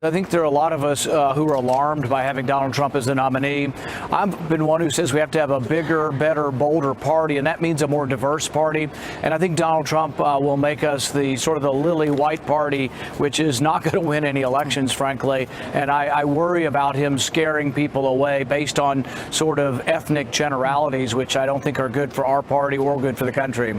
I think there are a lot of us who are alarmed by having Donald Trump as the nominee. I've been one who says we have to have a bigger, better, bolder party, and that means a more diverse party. And I think Donald Trump will make us the sort of the lily white party, which is not going to win any elections, frankly. And I worry about him scaring people away based on sort of ethnic generalities, which I don't think are good for our party or good for the country.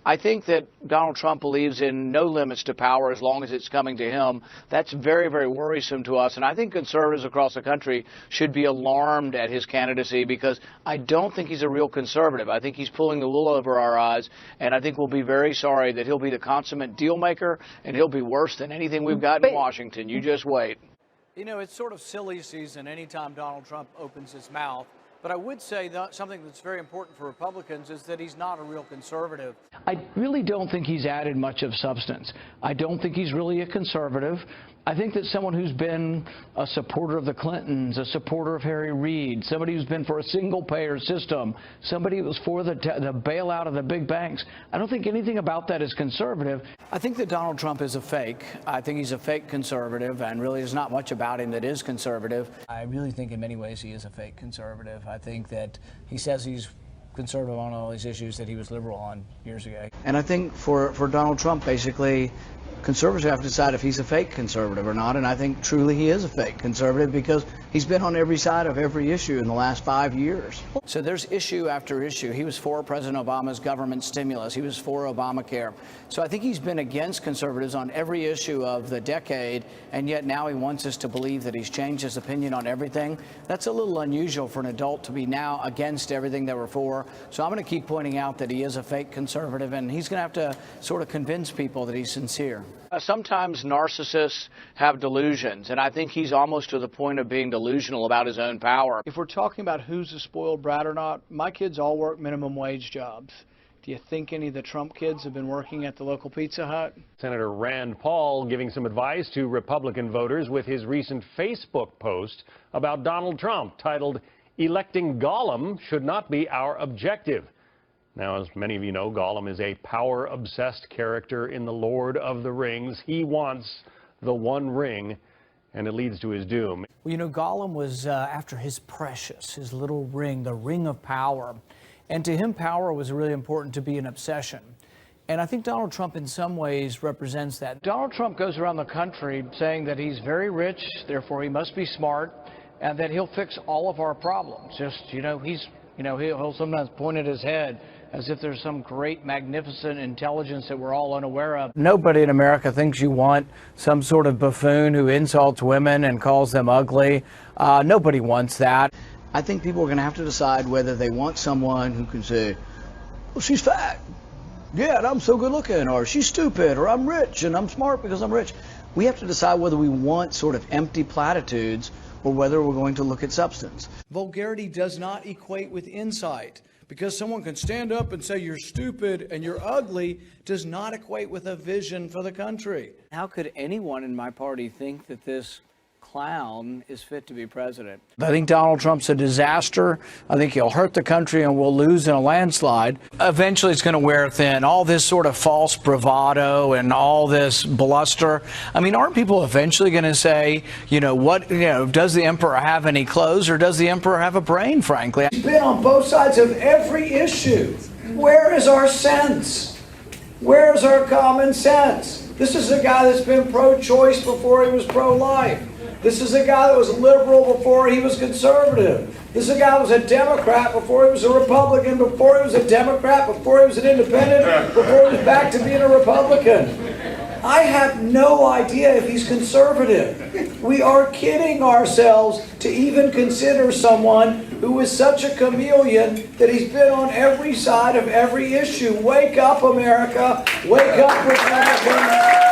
I think that Donald Trump believes in no limits to power as long as it's coming to him. That's very, very worrisome to us. And I think conservatives across the country should be alarmed at his candidacy, because I don't think he's a real conservative. I think he's pulling the wool over our eyes. And I think we'll be very sorry that he'll be the consummate deal maker, and he'll be worse than anything we've got in Washington. You just wait. You know, it's sort of silly season anytime Donald Trump opens his mouth. But I would say that something that's very important for Republicans is that he's not a real conservative. I really don't think he's added much of substance. I don't think he's really a conservative. I think that someone who's been a supporter of the Clintons, a supporter of Harry Reid, somebody who's been for a single-payer system, somebody who was for the bailout of the big banks, I don't think anything about that is conservative. I think that Donald Trump is a fake. I think he's a fake conservative, and really there's not much about him that is conservative. I really think in many ways he is a fake conservative. I think that he says he's conservative on all these issues that he was liberal on years ago. And I think for Donald Trump, basically, conservatives have to decide if he's a fake conservative or not, and I think truly he is a fake conservative because he's been on every side of every issue in the last 5 years. So there's issue after issue. He was for President Obama's government stimulus. He was for Obamacare. So I think he's been against conservatives on every issue of the decade, and yet now he wants us to believe that he's changed his opinion on everything. That's a little unusual for an adult to be now against everything that we're for. So I'm going to keep pointing out that he is a fake conservative, and he's going to have to sort of convince people that he's sincere. Sometimes narcissists have delusions, and I think he's almost to the point of being delusional about his own power. If we're talking about who's a spoiled brat or not, my kids all work minimum wage jobs. Do you think any of the Trump kids have been working at the local Pizza Hut? Senator Rand Paul giving some advice to Republican voters with his recent Facebook post about Donald Trump, titled, "Electing Gollum should not be our objective." Now, as many of you know, Gollum is a power-obsessed character in The Lord of the Rings. He wants the One Ring, and it leads to his doom. Well, you know, Gollum was after his precious, his little ring, the ring of power. And to him, power was really important to be an obsession. And I think Donald Trump in some ways represents that. Donald Trump goes around the country saying that he's very rich, therefore he must be smart, and that he'll fix all of our problems. Just, he'll sometimes point at his head as if there's some great, magnificent intelligence that we're all unaware of. Nobody in America thinks you want some sort of buffoon who insults women and calls them ugly. Nobody wants that. I think people are going to have to decide whether they want someone who can say, well, she's fat, yeah, and I'm so good looking, or she's stupid, or I'm rich and I'm smart because I'm rich. We have to decide whether we want sort of empty platitudes or whether we're going to look at substance. Vulgarity does not equate with insight. Because someone can stand up and say you're stupid and you're ugly does not equate with a vision for the country. How could anyone in my party think that this clown is fit to be president? I think Donald Trump's a disaster. I think he'll hurt the country and we'll lose in a landslide. Eventually it's going to wear thin. All this sort of false bravado and all this bluster. I mean, aren't people eventually going to say, does the emperor have any clothes or does the emperor have a brain, frankly? He's been on both sides of every issue. Where is our sense? Where's our common sense? This is a guy that's been pro-choice before he was pro-life. This is a guy that was liberal before he was conservative. This is a guy that was a Democrat before he was a Republican, before he was a Democrat, before he was an independent, before he was back to being a Republican. I have no idea if he's conservative. We are kidding ourselves to even consider someone who is such a chameleon that he's been on every side of every issue. Wake up, America. Wake up, Republicans.